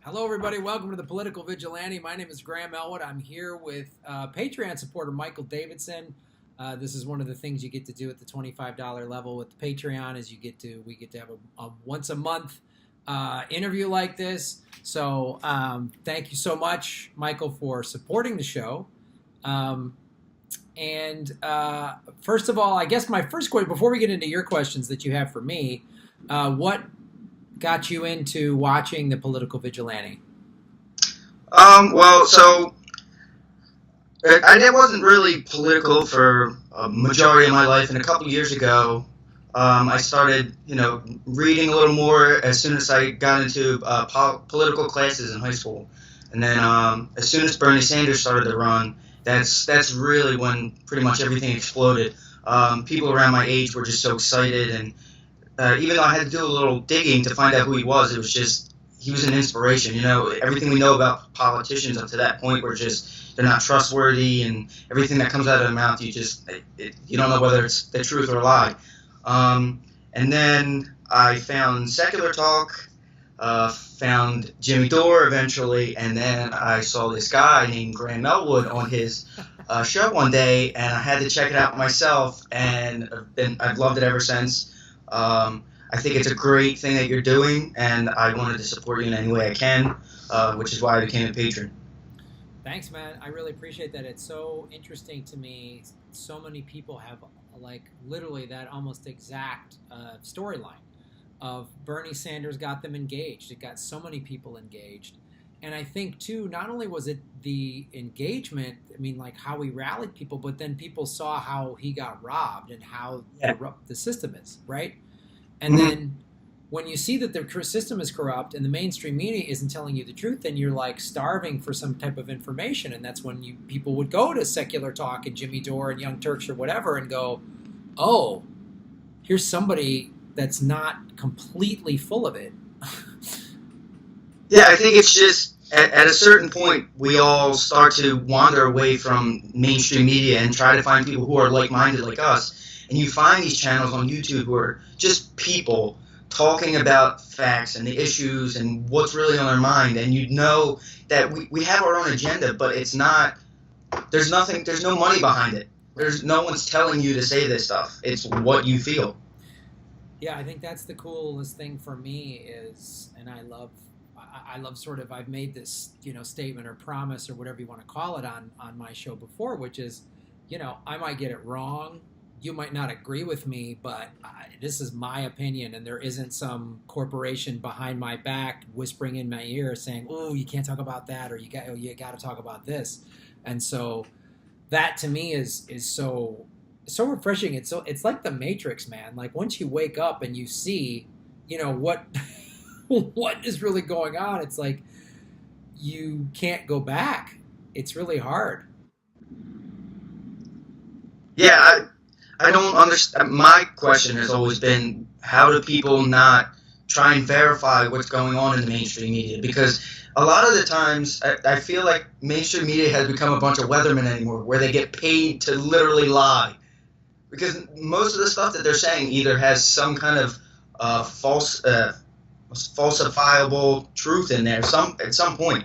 Hello, everybody. Welcome to the Political Vigilante. My name is Graham Elwood. I'm here with Patreon supporter Michael Davidson. This is one of the things you get to do at the $25 level with the Patreon is we get to have a once a month interview like this. So thank you so much, Michael, for supporting the show. First of all, I guess my first question, before we get into your questions that you have for me, what got you into watching the Political Vigilante? So I wasn't really political for a majority of my life, and a couple years ago, I started, reading a little more as soon as I got into political classes in high school, and then as soon as Bernie Sanders started to run, that's really when pretty much everything exploded. People around my age were just so excited, and even though I had to do a little digging to find out who he was he was an inspiration. Everything we know about politicians up to that point were they're not trustworthy, and everything that comes out of their mouth, you don't know whether it's the truth or a lie. And then I found Secular Talk, found Jimmy Dore eventually, and then I saw this guy named Graham Elwood on his show one day, and I had to check it out myself, and I've loved it ever since. I think it's a great thing that you're doing, and I wanted to support you in any way I can, which is why I became a patron. Thanks, man. I really appreciate that. It's so interesting to me. So many people have, literally that almost exact storyline of Bernie Sanders got them engaged. It got so many people engaged. And I think, too, not only was it the engagement, how he rallied people, but then people saw how he got robbed and how corrupt the system is, right? And then when you see that the system is corrupt and the mainstream media isn't telling you the truth, then you're starving for some type of information. And that's when people would go to Secular Talk and Jimmy Dore and Young Turks or whatever and go, oh, here's somebody that's not completely full of it. Yeah, I think it's just at a certain point we all start to wander away from mainstream media and try to find people who are like-minded like us. And you find these channels on YouTube who are just people talking about facts and the issues and what's really on their mind. And you know that we have our own agenda, but it's not, there's no money behind it. There's no one's telling you to say this stuff. It's what you feel. Yeah, I think that's the coolest thing for me is, and I love sort of, I've made this, statement or promise or whatever you want to call it on my show before, which is, I might get it wrong. You might not agree with me, but this is my opinion, and there isn't some corporation behind my back whispering in my ear saying, "Oh, you can't talk about that," or you got to talk about this. And so that to me is so refreshing. It's like the Matrix, man. Like once you wake up and you see, what what is really going on, it's like you can't go back. It's really hard. Yeah, I don't understand. My question has always been, how do people not try and verify what's going on in the mainstream media? Because a lot of the times, I feel like mainstream media has become a bunch of weathermen anymore, where they get paid to literally lie. Because most of the stuff that they're saying either has some kind of falsifiable truth in there at some point,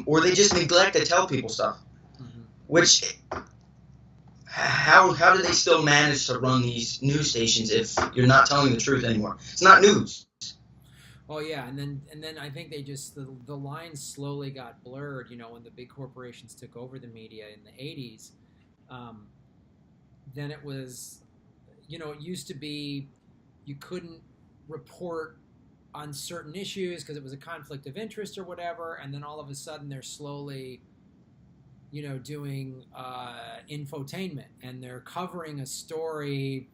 or they just neglect to tell people stuff. Mm-hmm. Which, how do they still manage to run these news stations if you're not telling the truth anymore? It's not news. Oh yeah, and then I think they just the lines slowly got blurred. When the big corporations took over the media in the '80s, then it was, it used to be you couldn't report on certain issues because it was a conflict of interest or whatever, and then all of a sudden they're slowly, doing infotainment, and they're covering a story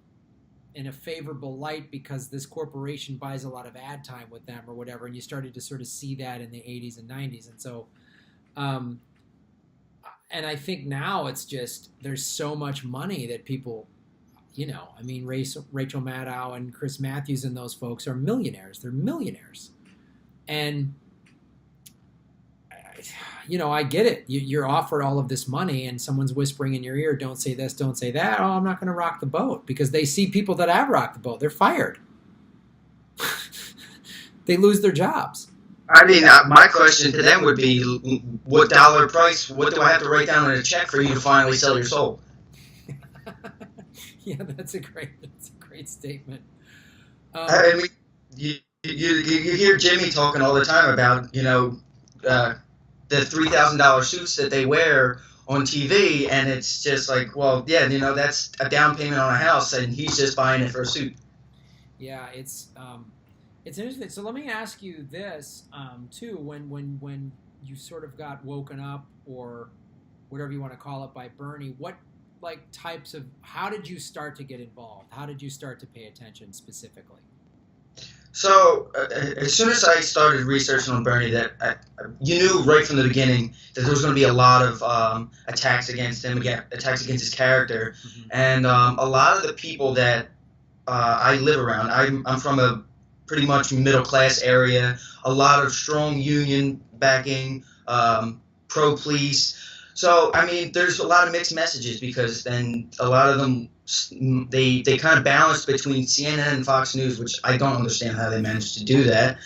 in a favorable light because this corporation buys a lot of ad time with them or whatever, and you started to sort of see that in the 80s and 90s. And so and I think now it's just there's so much money that people, Rachel Maddow and Chris Matthews and those folks are millionaires. They're millionaires. And I get it. You're offered all of this money and someone's whispering in your ear, don't say this, don't say that. Oh, I'm not going to rock the boat, because they see people that have rocked the boat. They're fired. They lose their jobs. I mean, my question to them would be, what dollar price, what do I have to write down in a check for you to finally sell your soul? Yeah, that's a great statement. I mean, you hear Jimmy talking all the time about, the $3,000 suits that they wear on TV, and it's just like, well, yeah, that's a down payment on a house, and he's just buying it for a suit. Yeah, it's interesting. So let me ask you this too: when you sort of got woken up, or whatever you want to call it, by Bernie, what types of, how did you start to get involved? How did you start to pay attention specifically? So as soon as I started researching on Bernie, you knew right from the beginning that there was going to be a lot of attacks against him, attacks against his character, and a lot of the people that I live around. I'm from a pretty much middle class area. A lot of strong union backing, pro police. So I mean, there's a lot of mixed messages, because then a lot of them they kind of balance between CNN and Fox News, which I don't understand how they managed to do that.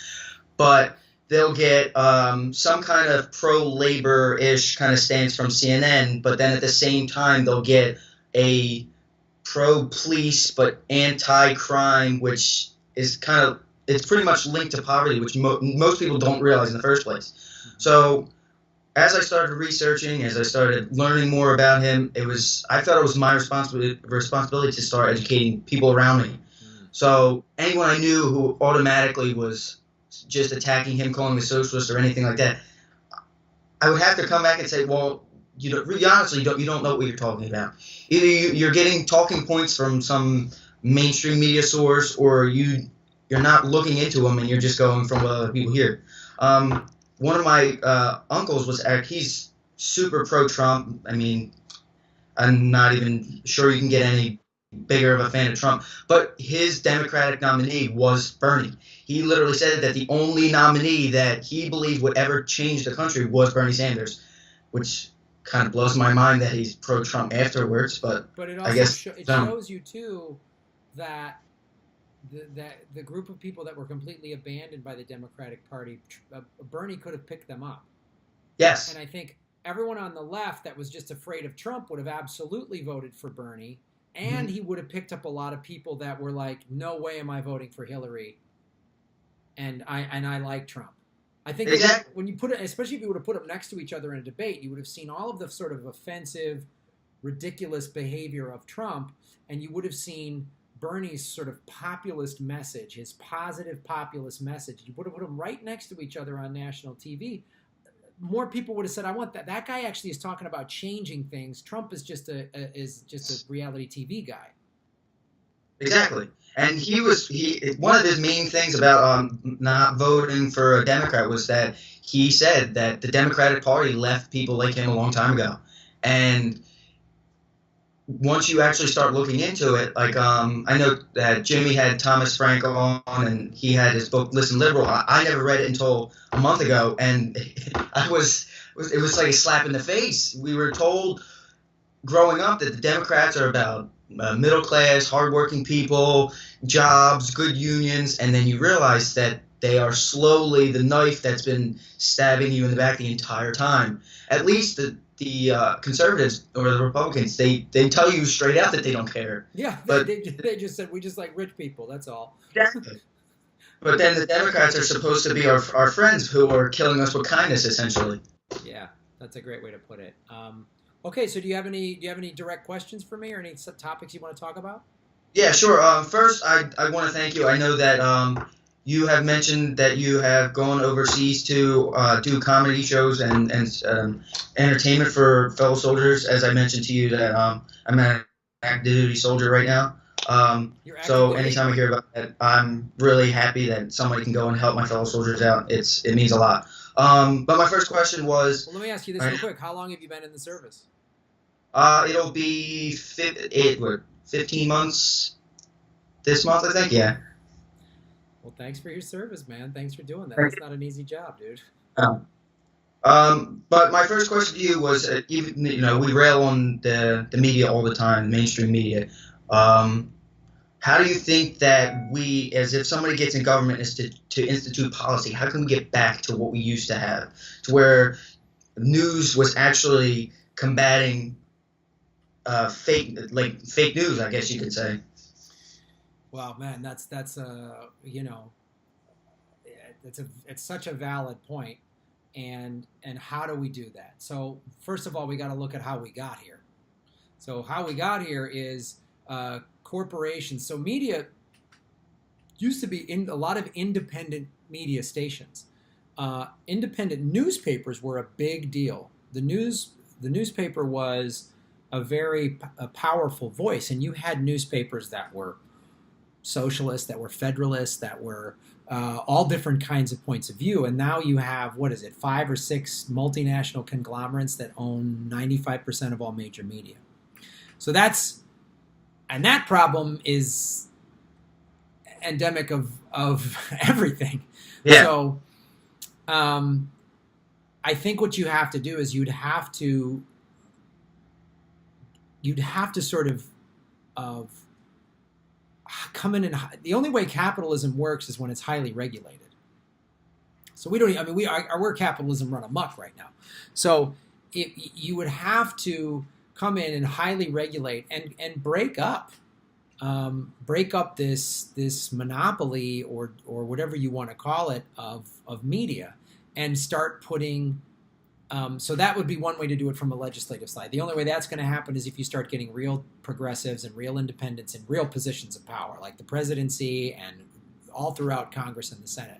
But they'll get some kind of pro-labor-ish kind of stance from CNN, but then at the same time they'll get a pro-police but anti-crime, which is it's pretty much linked to poverty, which most people don't realize in the first place. So as I started researching, as I started learning more about him, I felt it was my responsibility to start educating people around me. So anyone I knew who automatically was just attacking him, calling him a socialist or anything like that, I would have to come back and say, well, really honestly, you don't know what you're talking about. Either you're getting talking points from some mainstream media source, or you're not looking into them and you're just going from what other people hear. One of my uncles he's super pro-Trump. I mean, I'm not even sure you can get any bigger of a fan of Trump, but his Democratic nominee was Bernie. He literally said that the only nominee that he believed would ever change the country was Bernie Sanders, which kind of blows my mind that he's pro-Trump afterwards. But it also, I guess it shows you too that the group of people that were completely abandoned by the Democratic Party, Bernie could have picked them up. Yes. And I think everyone on the left that was just afraid of Trump would have absolutely voted for Bernie, and he would have picked up a lot of people that were like, no way am I voting for Hillary, and I like Trump. I think exactly. When you put it, especially if you would have put them next to each other in a debate, you would have seen all of the sort of offensive, ridiculous behavior of Trump, and you would have seen Bernie's sort of populist message, his positive populist message. You would have put them right next to each other on national TV. More people would have said, "I want that." That guy actually is talking about changing things. Trump is just a reality TV guy. Exactly, and one of his main things about not voting for a Democrat was that he said that the Democratic Party left people like him a long time ago, and once you actually start looking into it, like I know that Jimmy had Thomas Franco on, and he had his book Listen Liberal. I never read it until a month ago, and it was like a slap in the face. We were told growing up that the Democrats are about middle class, hardworking people, jobs, good unions, and then you realize that they are slowly the knife that's been stabbing you in the back the entire time. At least the conservatives or the Republicans, they tell you straight out that they don't care. Yeah, but they just said, we just like rich people, that's all. Exactly. But then the Democrats are supposed to be our friends who are killing us with kindness, essentially. Yeah, that's a great way to put it. Okay, so do you have any direct questions for me, or any topics you want to talk about? Yeah, sure. First, I want to thank you. I know that you have mentioned that you have gone overseas to do comedy shows and entertainment for fellow soldiers. As I mentioned to you, that I'm an active duty soldier right now. So anytime I hear about that, I'm really happy that somebody can go and help my fellow soldiers out. It means a lot. But my first question was... Well, let me ask you this real quick. How long have you been in the service? It'll be 15 months this month, I think, yeah. Well, thanks for your service, man. Thanks for doing that. It's not an easy job, dude. But my first question to you was, we rail on the media all the time, mainstream media. how do you think that we, as if somebody gets in government, is to institute policy? How can we get back to what we used to have, to where news was actually combating fake news, I guess you could say. Wow, man, that's you know, it's such a valid point, and how do we do that? So first of all, we got to look at how we got here. So how we got here is corporations. So media used to be in a lot of independent media stations. Independent newspapers were a big deal. The newspaper was a very powerful voice, and you had newspapers that were socialist, that were federalist, that were all different kinds of points of view. And now you have, 5 or 6 multinational conglomerates that own 95% of all major media. So that problem is endemic of everything. Yeah. So I think what you have to do is you'd have to sort of come in, and the only way capitalism works is when it's highly regulated. So we're capitalism run amok right now. So you would have to come in and highly regulate and break up this monopoly or whatever you want to call it of media, and start putting. So that would be one way to do it from a legislative side. The only way that's going to happen is if you start getting real progressives and real independents in real positions of power, like the presidency and all throughout Congress and the Senate.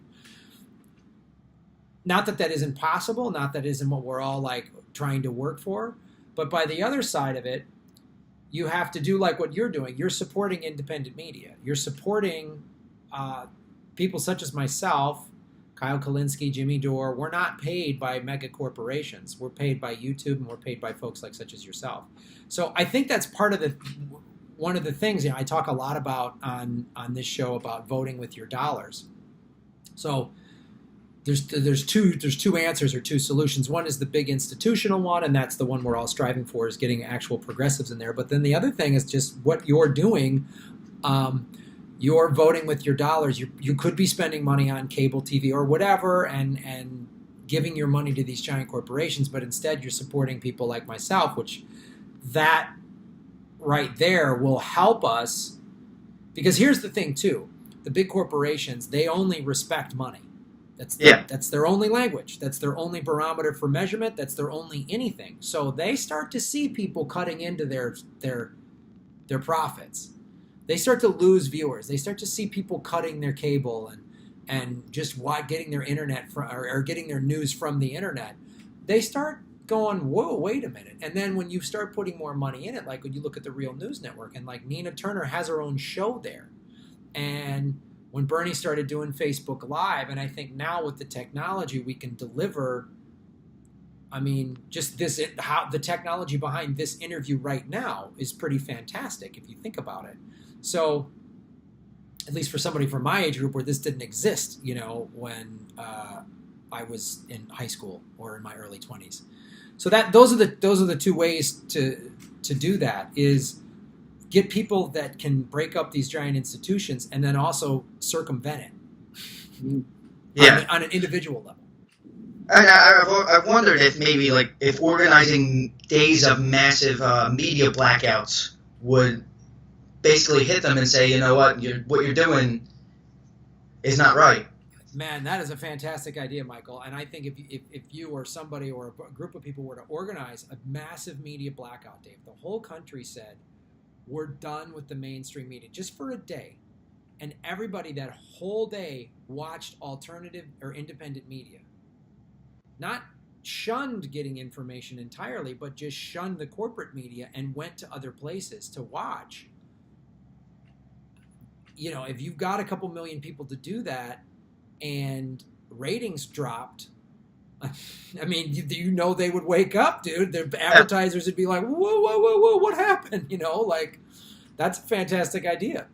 Not that isn't possible, not that isn't what we're all like trying to work for, but by the other side of it, you have to do like what you're doing. You're supporting independent media. You're supporting people such as myself, Kyle Kalinske, Jimmy Dore. We're not paid by mega corporations. We're paid by YouTube, and we're paid by folks like such as yourself. So I think that's part of one of the things, I talk a lot about on this show about voting with your dollars. So there's two answers or two solutions. One is the big institutional one, and that's the one we're all striving for, is getting actual progressives in there. But then the other thing is just what you're doing. You're voting with your dollars. You could be spending money on cable TV or whatever and giving your money to these giant corporations, but instead you're supporting people like myself, which that right there will help us. Because here's the thing too. The big corporations, they only respect money. That's their only language. That's their only barometer for measurement. That's their only anything. So they start to see people cutting into their profits. They start to lose viewers. They start to see people cutting their cable and just getting their internet or getting their news from the internet. They start going, whoa, wait a minute. And then when you start putting more money in it, like when you look at the Real News Network, and like Nina Turner has her own show there. And when Bernie started doing Facebook Live, and I think now with the technology we can deliver, just how the technology behind this interview right now is pretty fantastic if you think about it. So, at least for somebody from my age group where this didn't exist, when I was in high school or in my early 20s. So those are the two ways to do that, is get people that can break up these giant institutions and then also circumvent it on an individual level. I've wondered if maybe if organizing days of massive media blackouts would basically hit them and say, you know what you're doing is not right. Man, that is a fantastic idea, Michael. And I think if you or somebody or a group of people were to organize a massive media blackout day, if the whole country said, we're done with the mainstream media just for a day, and everybody that whole day watched alternative or independent media, not shunned getting information entirely, but just shunned the corporate media and went to other places to watch. If you've got a couple million people to do that and ratings dropped, they would wake up, dude. The advertisers would be like, whoa, what happened? That's a fantastic idea.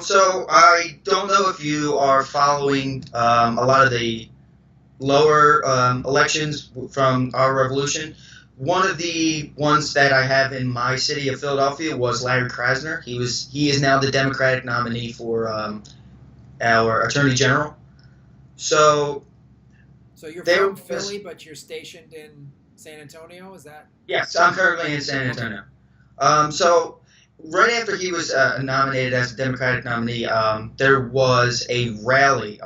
So I don't know if you are following a lot of the lower elections from our revolution, one of the ones that I have in my city of Philadelphia was Larry Krasner. He is now the Democratic nominee for our Attorney General. So you're from Philly, but you're stationed in San Antonio. Is that? Yes, I'm currently in San Antonio. So right after he was nominated as a Democratic nominee, there was a rally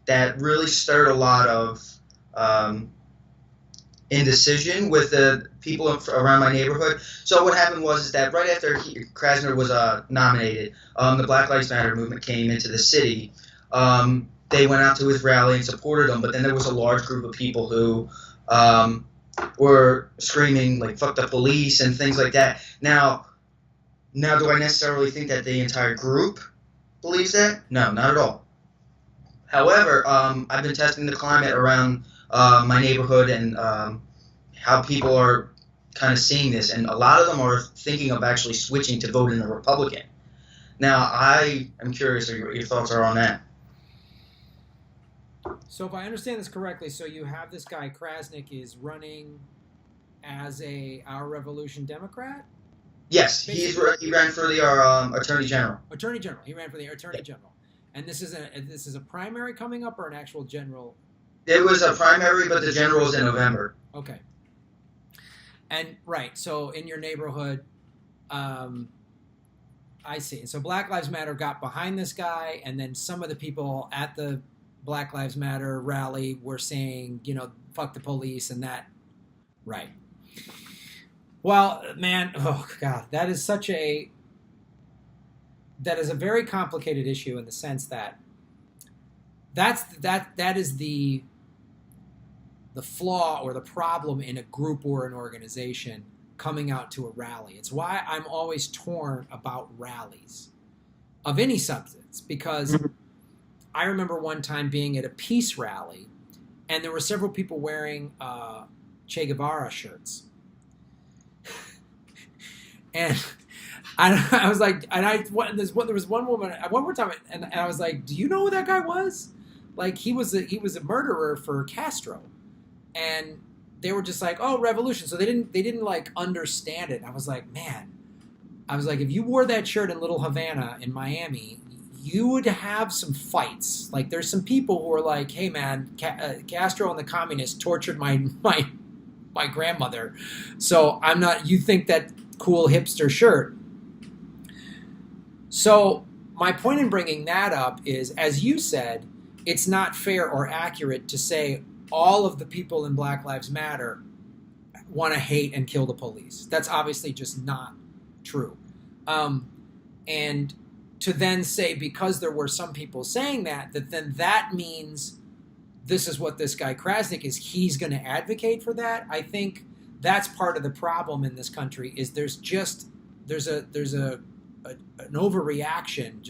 that really stirred a lot of indecision with the people around my neighborhood. So what happened was that right after Krasner was nominated, the Black Lives Matter movement came into the city. They went out to his rally and supported him, but then there was a large group of people who were screaming like "fuck the police" and things like that. Now, do I necessarily think that the entire group believes that? No, not at all. However, I've been testing the climate around my neighborhood and how people are kind of seeing this, and a lot of them are thinking of actually switching to voting a Republican. Now, I am curious what your thoughts are on that. So if I understand this correctly, so you have this guy Krasnick is running as Our Revolution Democrat? Yes, he ran for the Attorney General. Attorney General. He ran for the Attorney General. And this is a primary coming up or an actual general? It was a primary, but the general is in November. Okay. And right, so in your neighborhood, I see. So Black Lives Matter got behind this guy, and then some of the people at the Black Lives Matter rally were saying, fuck the police and that. Right. Well, man, oh God, that is a very complicated issue in the sense that that is the flaw or the problem in a group or an organization coming out to a rally. It's why I'm always torn about rallies of any substance, because I remember one time being at a peace rally and there were several people wearing Che Guevara shirts. And I was like, there was one woman one more time, and I was like, do you know who that guy was? Like he was a murderer for Castro, and they were just like, oh, revolution. So they didn't like understand it. And I was like, man, if you wore that shirt in Little Havana in Miami, you would have some fights. Like there's some people who are like, hey man, Castro and the communists tortured my grandmother, so I'm not. You think that cool hipster shirt? So my point in bringing that up is, as you said, it's not fair or accurate to say all of the people in Black Lives Matter want to hate and kill the police. That's obviously just not true. And to then say, because there were some people saying that then that means this is what this guy Krasnick is, he's going to advocate for that. I think that's part of the problem in this country is there's an overreaction.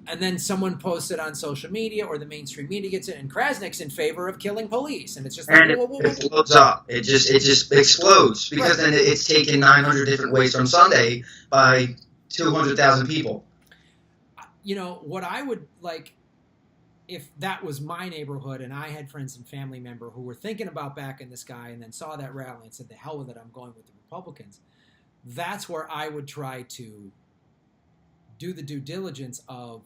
And then someone posts it on social media or the mainstream media gets it, and Krasnick's in favor of killing police, and it's just like, it blows up. It just explodes because then it's taken 900 different ways from Sunday by 200,000 people. What I would like, if that was my neighborhood and I had friends and family members who were thinking about backing this guy and then saw that rally and said, the hell with it, I'm going with the Republicans, that's where I would try to do the due diligence of,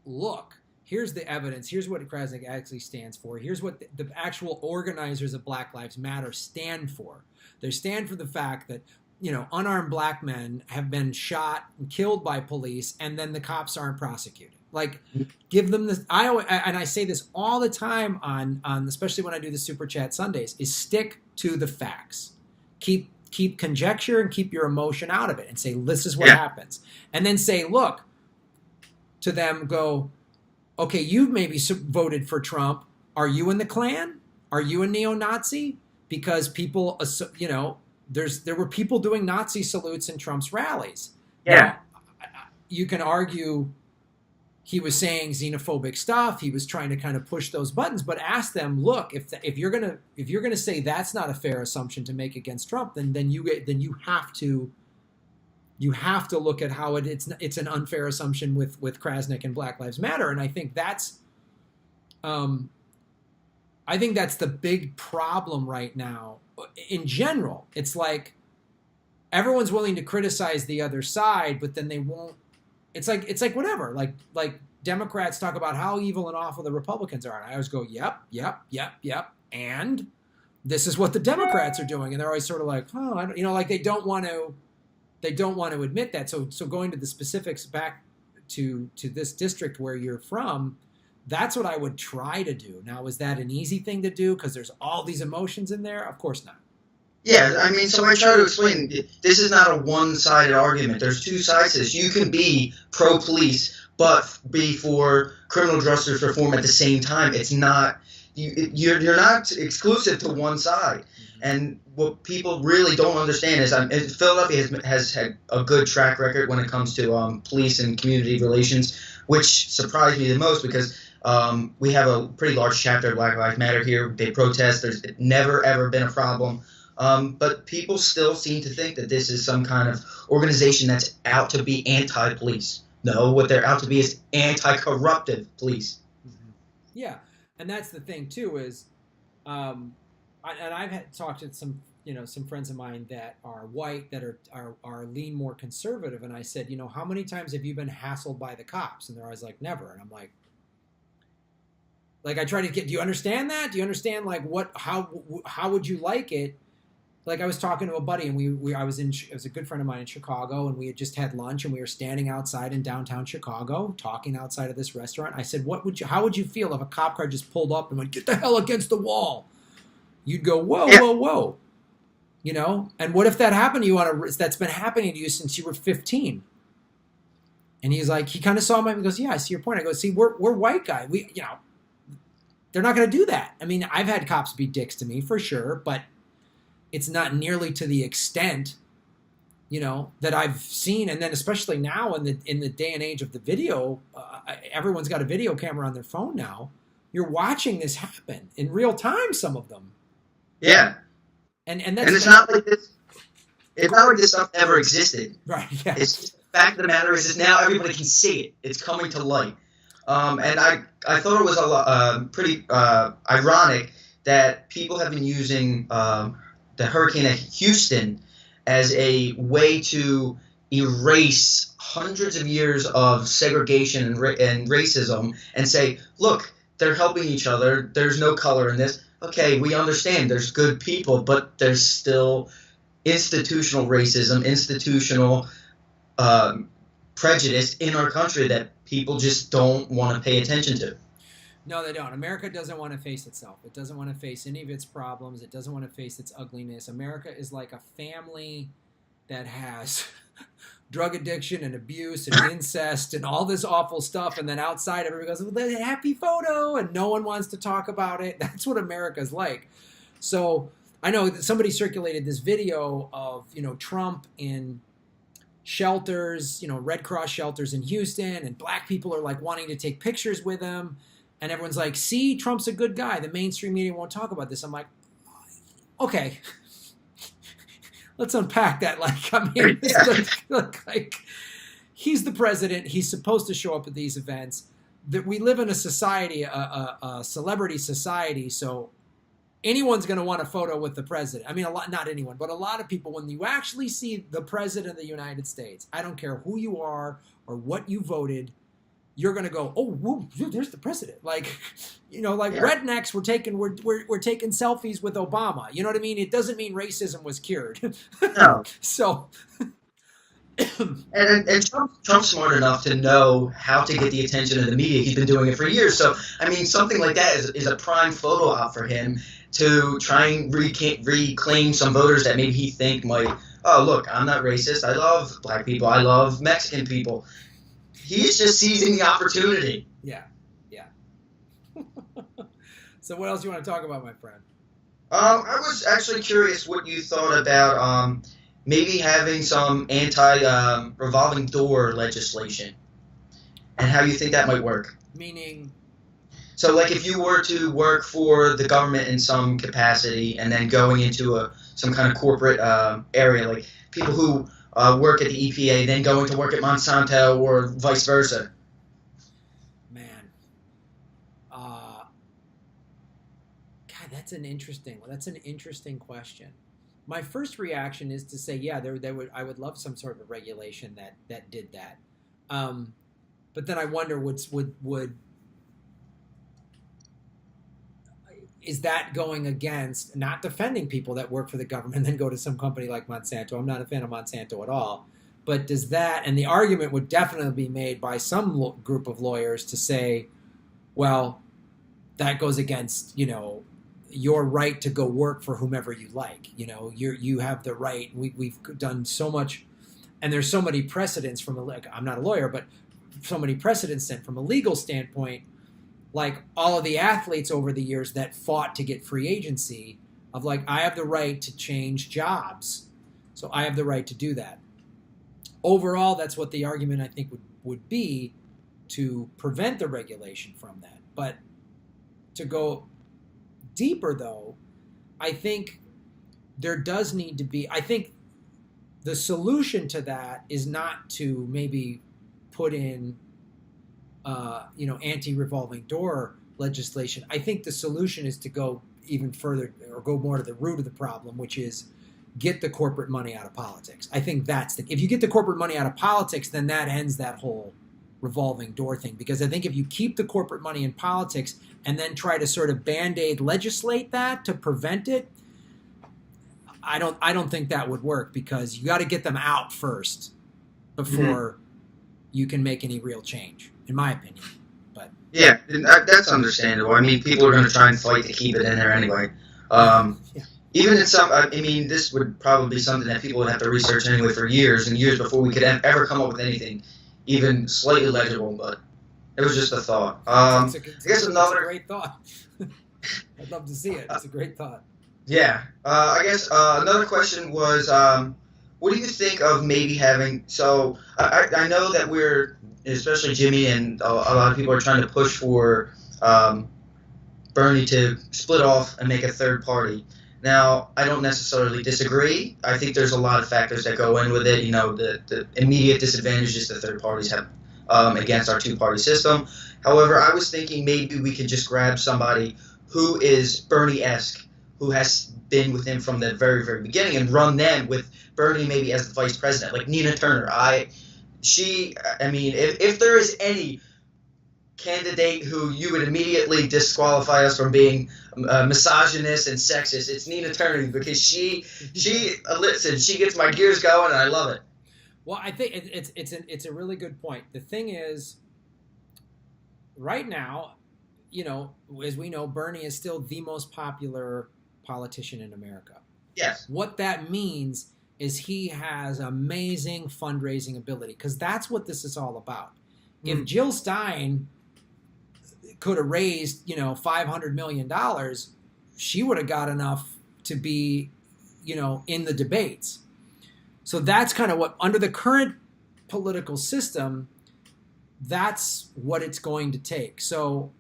look, here's the evidence, here's what Krasnick actually stands for, here's what the actual organizers of Black Lives Matter stand for. They stand for the fact that unarmed black men have been shot and killed by police, and then the cops aren't prosecuted. Like, give them this. I say this all the time on especially when I do the Super Chat Sundays, is stick to the facts. Keep conjecture and keep your emotion out of it, and say this is what happens, and then say, look, to them, go, okay, you've maybe voted for Trump. Are you in the Klan? Are you a neo-Nazi? Because people, there were people doing Nazi salutes in Trump's rallies. Yeah. Now, you can argue he was saying xenophobic stuff. He was trying to kind of push those buttons, but ask them, look, if you're gonna say that's not a fair assumption to make against Trump, then you have to look at how it's an unfair assumption with Krasnick and Black Lives Matter. And I think that's I think that's the big problem right now. In general, it's like everyone's willing to criticize the other side, but then they won't. It's like whatever. Like Democrats talk about how evil and awful the Republicans are, and I always go, yep, and this is what the Democrats are doing, and they're always sort of like, oh, I don't, like they don't want to admit that. So going to the specifics back to this district where you're from, that's what I would try to do. Now, is that an easy thing to do because there's all these emotions in there? Of course not. Yeah, I mean, so I try to explain, this is not a one-sided argument. There's two sides to this. You can be pro-police, but be for criminal justice reform at the same time. It's not, you're not exclusive to one side. And what people really don't understand is Philadelphia has had a good track record when it comes to police and community relations, which surprised me the most because we have a pretty large chapter of Black Lives Matter here. They protest. There's never, ever been a problem. But people still seem to think that this is some kind of organization that's out to be anti-police. No, what they're out to be is anti-corruptive police. Yeah, and that's the thing too is, and I've talked to some friends of mine that are white that are lean more conservative, and I said, how many times have you been hassled by the cops? And they're always like, never. And I'm like I try to get. Do you understand that? Do you understand how would you like it? Like I was talking to a buddy, and it was a good friend of mine in Chicago, and we had just had lunch, and we were standing outside in downtown Chicago, talking outside of this restaurant. I said, how would you feel if a cop car just pulled up and went, get the hell against the wall? You'd go, whoa, yeah. whoa. And what if that happened to you that's been happening to you since you were 15? And he's like, he kind of saw me, he goes, yeah, I see your point. I go, see, we're white guys. They're not going to do that. I mean, I've had cops be dicks to me for sure, but it's not nearly to the extent, that I've seen. And then especially now in the day and age of the video, everyone's got a video camera on their phone now. You're watching this happen in real time, some of them. Yeah. And it's not like this. It's not like this stuff ever existed. Right. Yeah. It's just, the fact of the matter is now everybody can see it. It's coming to light. And I thought it was pretty ironic that people have been using the hurricane at Houston as a way to erase hundreds of years of segregation and racism and say, look, they're helping each other. There's no color in this. Okay, we understand there's good people, but there's still institutional racism, institutional prejudice in our country that people just don't want to pay attention to. No, they don't. America doesn't want to face itself. It doesn't want to face any of its problems. It doesn't want to face its ugliness. America is like a family that has drug addiction and abuse and incest and all this awful stuff. And then outside, everybody goes, well, happy photo, and no one wants to talk about it. That's what America's like. So I know that somebody circulated this video of, Trump in shelters, Red Cross shelters in Houston, and black people are like wanting to take pictures with him. And everyone's like, see, Trump's a good guy. The mainstream media won't talk about this. I'm like, okay, let's unpack that. He's the president. He's supposed to show up at these events. That we live in a society, a celebrity society. So anyone's going to want a photo with the president. I mean, not anyone, but a lot of people, when you actually see the president of the United States, I don't care who you are or what you voted, you're going to go, oh, whoa, there's the president. Rednecks, we're taking selfies with Obama. You know what I mean? It doesn't mean racism was cured. No. So. and Trump's smart enough to know how to get the attention of the media. He's been doing it for years. So, I mean, something like that is a prime photo op for him to try and reclaim some voters that maybe he think might, oh, look, I'm not racist. I love black people. I love Mexican people. He's just seizing the opportunity. Yeah. So what else do you want to talk about, my friend? I was actually curious what you thought about maybe having some anti-revolving door legislation and how you think that might work. Meaning? So, like, if you were to work for the government in some capacity and then going into some kind of corporate area, like people who work at the EPA, then going to work at Monsanto or vice versa. Man. God, that's an interesting question. My first reaction is to say, yeah, I would love some sort of regulation that did that. But then I wonder, is that going against not defending people that work for the government and then go to some company like Monsanto? I'm not a fan of Monsanto at all. But does that, and the argument would definitely be made by some group of lawyers to say, well, that goes against, your right to go work for whomever you like. You have the right. We've done so much, and there's so many precedents I'm not a lawyer, but so many precedents from a legal standpoint, like all of the athletes over the years that fought to get free agency of like, I have the right to change jobs. So I have the right to do that. Overall, that's what the argument I think would be to prevent the regulation from that. But to go deeper, though, I think there does need to be, I think the solution to that is not to maybe put in, anti-revolving door legislation. I think the solution is to go even further or go more to the root of the problem, which is get the corporate money out of politics. I think if you get the corporate money out of politics, then that ends that whole revolving door thing. Because I think if you keep the corporate money in politics and then try to sort of Band-Aid legislate that to prevent it, I don't think that would work, because you got to get them out first before you can make any real change, in my opinion. But yeah, that's understandable. I mean, people are going to try and fight to keep it in there anyway. Even in some, this would probably be something that people would have to research anyway for years and years before we could ever come up with anything even slightly legible. But it was just a thought. It's a great thought. I'd love to see it. It's a great thought. Yeah. I guess another question was, what do you think of maybe having? So I know that we're, especially Jimmy and a lot of people are trying to push for Bernie to split off and make a third party. Now, I don't necessarily disagree. I think there's a lot of factors that go in with it. The immediate disadvantages that third parties have against our two-party system. However, I was thinking maybe we could just grab somebody who is Bernie-esque, who has been with him from the very, very beginning, and run them with Bernie maybe as the vice president, like Nina Turner. If there is any candidate who you would immediately disqualify us from being misogynist and sexist, it's Nina Turner, because she gets my gears going, and I love it. Well, I think it's a really good point. The thing is, right now, as we know, Bernie is still the most popular politician in America. Yes. What that means is he has amazing fundraising ability, because that's what this is all about. If Jill Stein could have raised, $500 million, she would have got enough to be, in the debates. So that's kind of what, under the current political system, that's what it's going to take. So,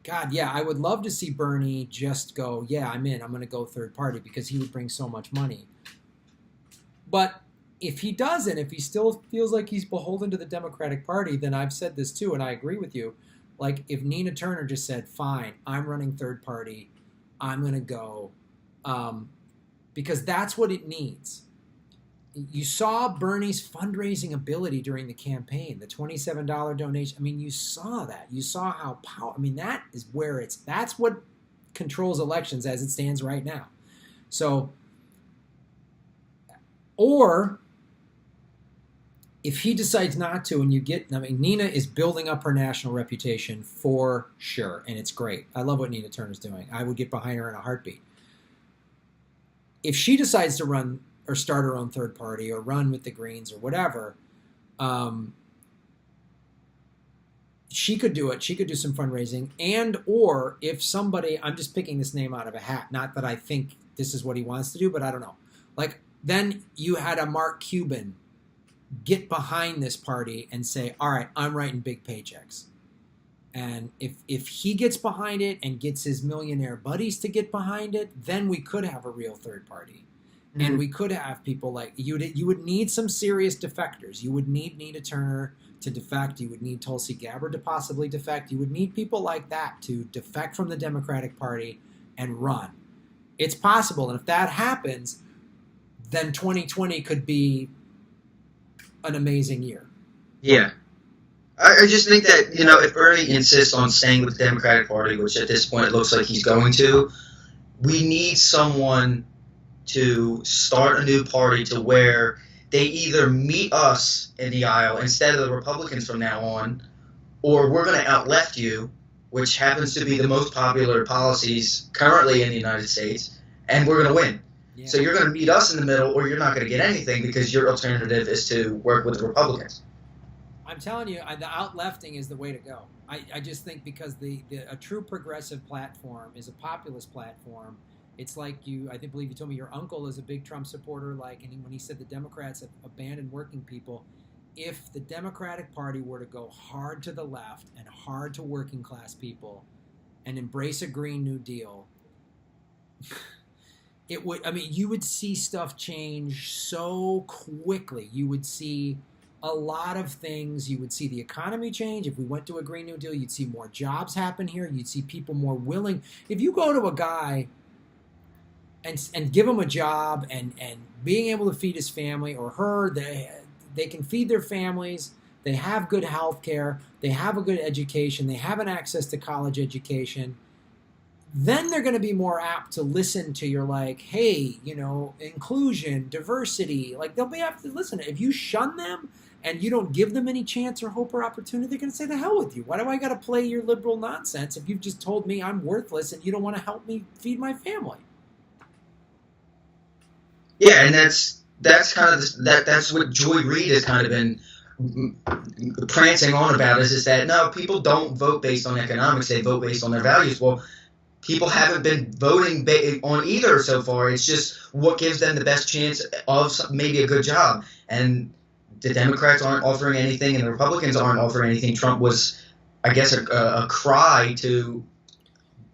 God, yeah, I would love to see Bernie just go, yeah, I'm in. I'm going to go third party, because he would bring so much money. But if he doesn't, if he still feels like he's beholden to the Democratic Party, then I've said this too, and I agree with you. Like, if Nina Turner just said, fine, I'm running third party, I'm going to go, because that's what it needs. You saw Bernie's fundraising ability during the campaign, the $27 donation. You saw that. You saw how that is where that's what controls elections as it stands right now. So, or if he decides not to, and Nina is building up her national reputation for sure, and it's great. I love what Nina Turner's doing. I would get behind her in a heartbeat. If she decides to run or start her own third party or run with the Greens or whatever, she could do it. She could do some fundraising. And or if somebody, I'm just picking this name out of a hat, not that I think this is what he wants to do, but I don't know. Like, then you had a Mark Cuban get behind this party and say, all right, I'm writing big paychecks. And if he gets behind it and gets his millionaire buddies to get behind it, then we could have a real third party. Mm-hmm. And we could have people like, you would need some serious defectors. You would need Nina Turner to defect. You would need Tulsi Gabbard to possibly defect. You would need people like that to defect from the Democratic Party, and run. It's possible. And if that happens, then 2020 could be an amazing year. Yeah. I just think that, if Bernie insists on staying with the Democratic Party, which at this point it looks like he's going to, we need someone to start a new party to where they either meet us in the aisle instead of the Republicans from now on, or we're going to out-left you, which happens to be the most popular policies currently in the United States, and we're going to win. Yeah. So you're going to meet us in the middle, or you're not going to get anything because your alternative is to work with the Republicans. I'm telling you, the out-lefting is the way to go. I just think because a true progressive platform is a populist platform. It's like I believe you told me your uncle is a big Trump supporter, and when he said the Democrats have abandoned working people, if the Democratic Party were to go hard to the left and hard to working class people and embrace a Green New Deal, you would see stuff change so quickly. You would see a lot of things. You would see the economy change. If we went to a Green New Deal, you'd see more jobs happen here. You'd see people more willing. If you go to a guy and give him a job and being able to feed his family or her, they can feed their families. They have good health care. They have a good education. They have an access to college education. Then they're going to be more apt to listen to your hey, inclusion, diversity. They'll be apt to listen. If you shun them and you don't give them any chance or hope or opportunity, they're going to say, the hell with you. Why do I got to play your liberal nonsense if you've just told me I'm worthless and you don't want to help me feed my family? Yeah, and that's kind of that's what Joy Reid has kind of been prancing on about is that no, people don't vote based on economics, they vote based on their values. Well, people haven't been voting on either so far. It's just what gives them the best chance of maybe a good job. And the Democrats aren't offering anything and the Republicans aren't offering anything. Trump was, I guess, a cry to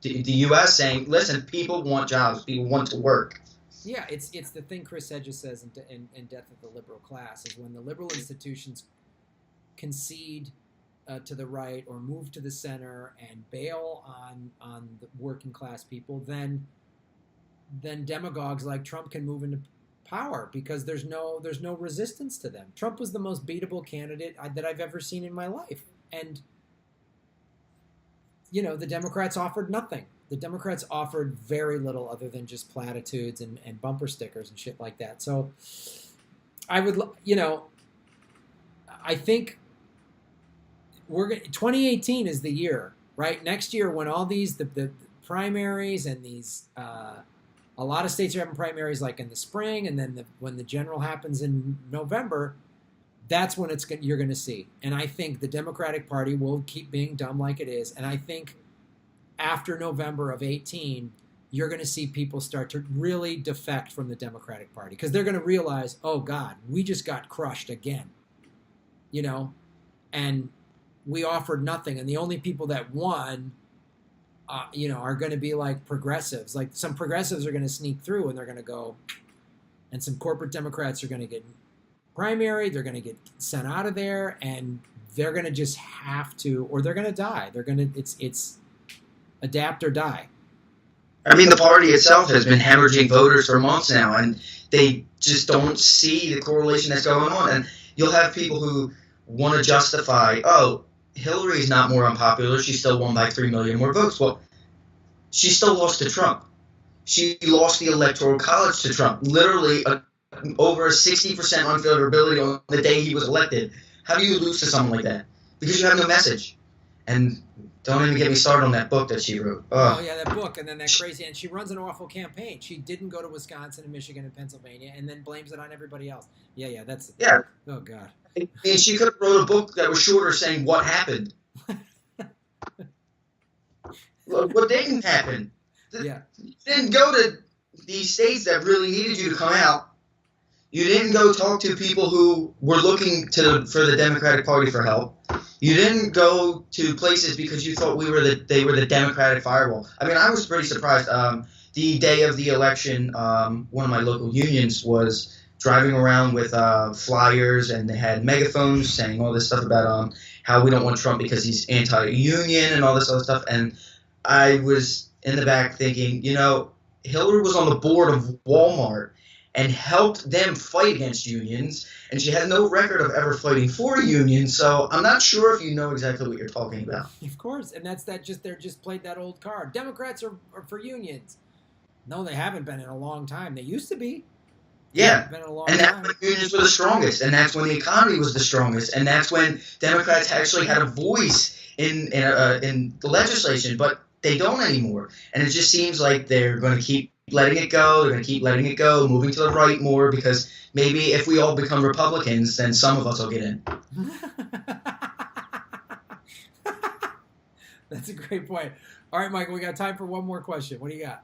the U.S. saying, listen, people want jobs, people want to work. Yeah, it's the thing Chris Hedges says in Death of the Liberal Class is when the liberal institutions concede to the right or move to the center and bail on the working class people, then demagogues like Trump can move into power because there's no resistance to them. Trump was the most beatable candidate that I've ever seen in my life, and the Democrats offered nothing. The Democrats offered very little other than just platitudes and bumper stickers and shit like that. So I would, I think 2018 is the year, right? Next year when all these, the primaries and these, a lot of states are having primaries like in the spring, and then when the general happens in November, that's when you're going to see. And I think the Democratic Party will keep being dumb like it is. And I think after November of 18, you're going to see people start to really defect from the Democratic Party because they're going to realize, oh, God, we just got crushed again, and we offered nothing. And the only people that won, are going to be like progressives. Like some progressives are going to sneak through and they're going to go, and some corporate Democrats are going to get primary. They're going to get sent out of there, and they're going to just have to, or they're going to die. They're going to, it's adapt or die. I mean, the party itself has been hemorrhaging voters for months now, and they just don't see the correlation that's going on. And you'll have people who want to justify, oh, Hillary's not more unpopular. She still won by 3 million more votes. Well, she still lost to Trump. She lost the Electoral College to Trump. Literally over 60% unfavorability on the day he was elected. How do you lose to someone like that? Because you have no message. And don't even get me started on that book that she wrote. Oh, yeah, that book, and then that crazy, and she runs an awful campaign. She didn't go to Wisconsin and Michigan and Pennsylvania, and then blames it on everybody else. Yeah, that's... Yeah. Oh, God. And she could have wrote a book that was shorter saying what happened. What didn't happen. Yeah. You didn't go to these states that really needed you to come out. You didn't go talk to people who were looking for the Democratic Party for help. You didn't go to places because you thought they were the Democratic firewall. I mean, I was pretty surprised. The day of the election, one of my local unions was driving around with flyers, and they had megaphones saying all this stuff about how we don't want Trump because he's anti-union and all this other stuff. And I was in the back thinking, Hillary was on the board of Walmart and helped them fight against unions, and she has no record of ever fighting for a union, so I'm not sure if you know exactly what you're talking about. Of course, and they're just played that old card. Democrats are for unions. No, they haven't been in a long time. They used to be. Yeah, been in a long and time. that's when unions were the strongest, and that's when the economy was the strongest, and that's when Democrats actually had a voice in the legislation, but they don't anymore. And it just seems like they're going to keep letting it go. They're going to keep letting it go, moving to the right more, because maybe if we all become Republicans, then some of us will get in. That's a great point. All right, Michael, we got time for one more question. What do you got?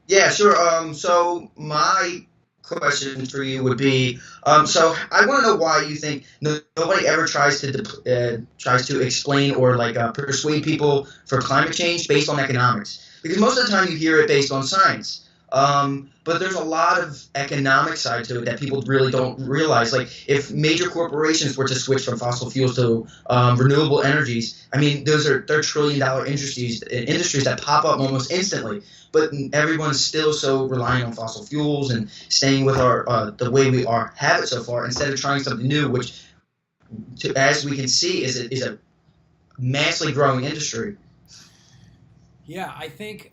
Yeah, sure. So my question for you would be, so I want to know why you think nobody ever tries to explain or persuade people for climate change based on economics, because most of the time you hear it based on science. But there's a lot of economic side to it that people really don't realize. Like, if major corporations were to switch from fossil fuels to renewable energies, I mean, they're trillion-dollar industries that pop up almost instantly. But everyone's still so relying on fossil fuels and staying with the way we have it so far, instead of trying something new, which, as we can see, is a massively growing industry. Yeah, I think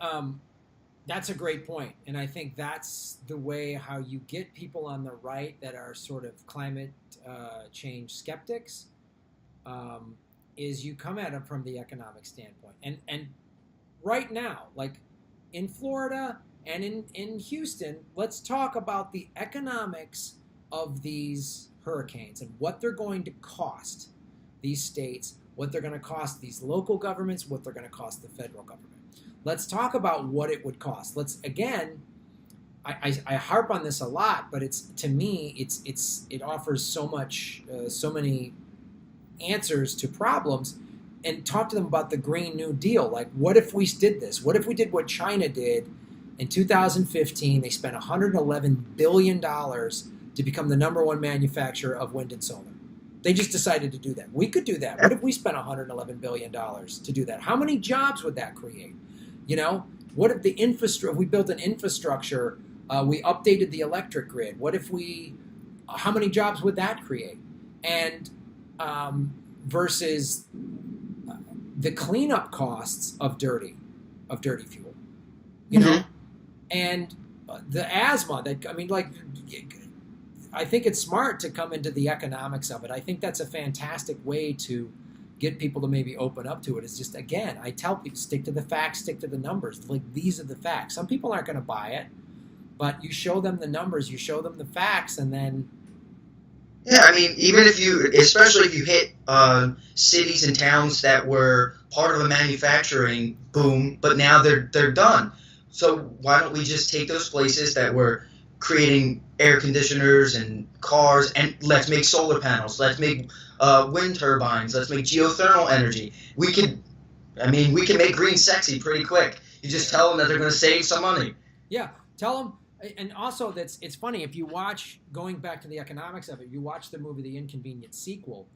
that's a great point, and I think that's the way how you get people on the right that are sort of climate change skeptics, is you come at them from the economic standpoint. And right now, like in Florida and in Houston, let's talk about the economics of these hurricanes and what they're going to cost these states, what they're going to cost these local governments, what they're going to cost the federal government. Let's talk about what it would cost. I harp on this a lot, but to me it offers so many answers to problems, and talk to them about the Green New Deal. Like, what if we did this? What if we did what China did in 2015? They spent $111 billion to become the number one manufacturer of wind and solar. They just decided to do that. We could do that. What if we spent $111 billion to do that? How many jobs would that create? What if we built an infrastructure, we updated the electric grid? How many jobs would that create? And versus the cleanup costs of dirty fuel, and the asthma I think it's smart to come into the economics of it. I think that's a fantastic way to get people to maybe open up to it. It's just, again, I tell people, stick to the facts, stick to the numbers. Like, these are the facts. Some people aren't going to buy it, but you show them the numbers, you show them the facts, and then... Yeah, I mean, especially if you hit cities and towns that were part of a manufacturing boom, but now they're done. So why don't we just take those places that were creating air conditioners and cars, and let's make solar panels, let's make wind turbines, let's make geothermal energy. We can make green sexy pretty quick. You just tell them that they're going to save some money. Yeah, tell them. And also, it's funny, if you watch, going back to the economics of it, you watch the movie The Inconvenient Sequel,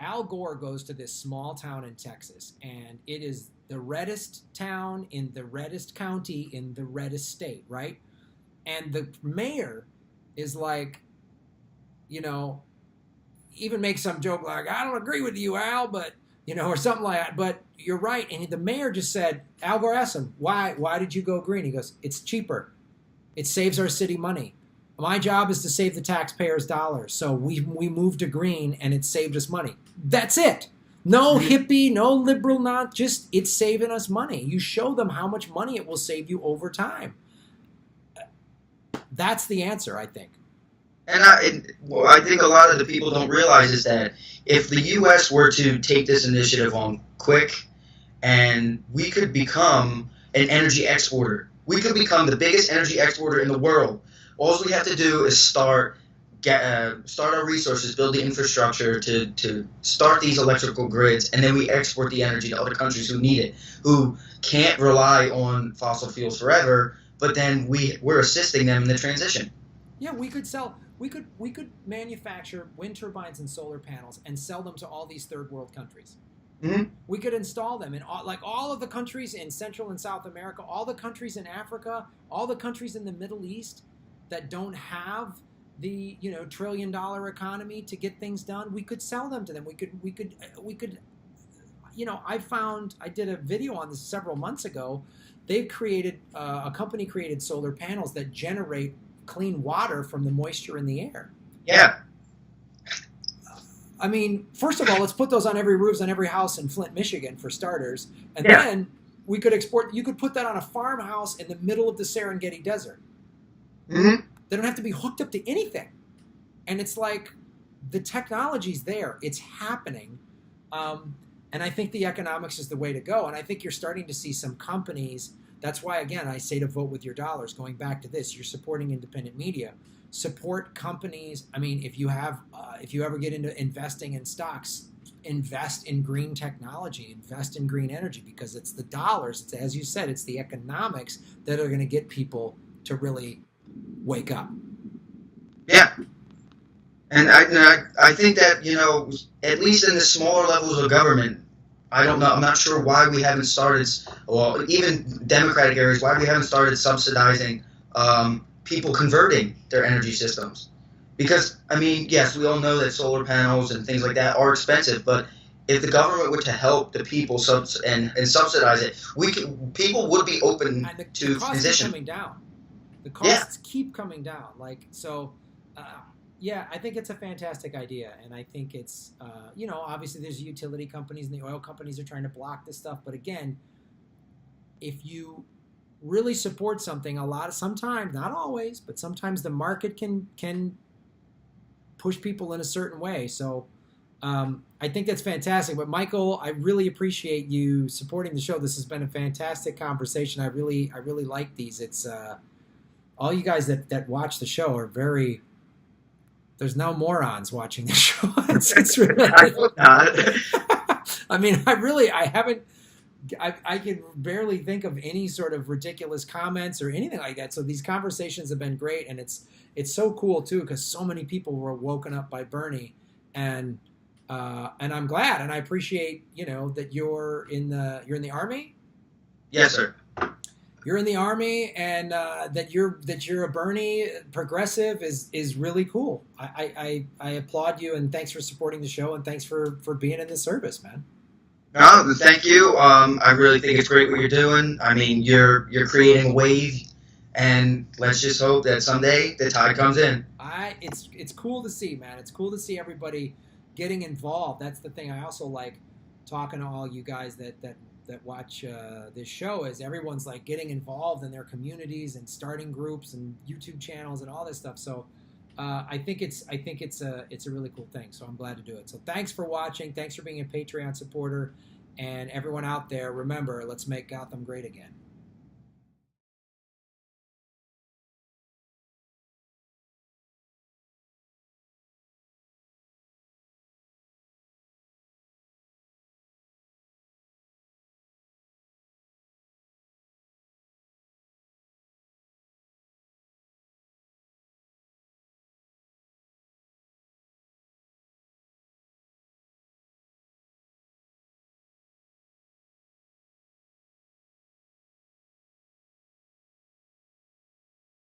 Al Gore goes to this small town in Texas, and it is the reddest town in the reddest county in the reddest state, right? And the mayor is like, even makes some joke like, I don't agree with you, Al, but, or something like that. But you're right. And the mayor just said, Al Gore asked him, why did you go green? He goes, it's cheaper. It saves our city money. My job is to save the taxpayers' dollars. So we moved to green, and it saved us money. That's it. No hippie, no liberal, not just it's saving us money. You show them how much money it will save you over time. That's the answer, I think. And I think a lot of the people don't realize is that if the U.S. were to take this initiative on quick, and we could become an energy exporter, we could become the biggest energy exporter in the world. All we have to do is start our resources, build the infrastructure to start these electrical grids, and then we export the energy to other countries who need it, who can't rely on fossil fuels forever. But then we're assisting them in the transition. Yeah, we could manufacture wind turbines and solar panels and sell them to all these third world countries. Mhm. We could install them in all of the countries in Central and South America, all the countries in Africa, all the countries in the Middle East that don't have the $1 trillion economy to get things done. We could sell them to them. We could. I did a video on this several months ago. They've created a company created solar panels that generate clean water from the moisture in the air. Yeah. I mean, first of all, let's put those on every roof on every house in Flint, Michigan, for starters, and Yeah. then we could export. You could put that on a farmhouse in the middle of the Serengeti Desert. Mhm. They don't have to be hooked up to anything, and it's like the technology's there. It's happening, and I think the economics is the way to go. And I think you're starting to see some companies. That's why, again, I say to vote with your dollars. Going back to this, you're supporting independent media. Support companies. I mean, if you ever get into investing in stocks, invest in green technology, invest in green energy, because it's the dollars. It's, as you said, it's the economics that are going to get people to really wake up. Yeah. And I think that, at least in the smaller levels of government, I don't know, I'm not sure why we haven't started, well, even Democratic areas, why we haven't started subsidizing people converting their energy systems. Because, I mean, yes, we all know that solar panels and things like that are expensive, but if the government were to help the people and subsidize it, people would be open And the to costs transition. keep coming down. The costs keep coming down. Yeah, I think it's a fantastic idea, and I think it's, obviously there's utility companies and the oil companies are trying to block this stuff, but again, if you really support something, sometimes, not always, but sometimes the market can push people in a certain way. So I think that's fantastic. But Michael, I really appreciate you supporting the show. This has been a fantastic conversation. I really like these. It's all you guys that watch the show are very. There's no morons watching the show. It's really. I hope not. I mean, I haven't. I can barely think of any sort of ridiculous comments or anything like that. So these conversations have been great, and it's so cool too because so many people were woken up by Bernie, and I'm glad, and I appreciate that you're in the Army. Yes, sir. You're in the Army, and that you're a Bernie progressive is really cool. I applaud you, and thanks for supporting the show, and thanks for being in the service, man. No, thank you. I really think it's great what you're doing. I mean, you're creating a wave, and let's just hope that someday the tide comes in. It's cool to see, man. It's cool to see everybody getting involved. That's the thing I also like talking to all you guys that watch this show is everyone's like getting involved in their communities and starting groups and YouTube channels and all this stuff. So I think it's a really cool thing. So I'm glad to do it. So thanks for watching. Thanks for being a Patreon supporter, and everyone out there, remember, let's make Gotham great again.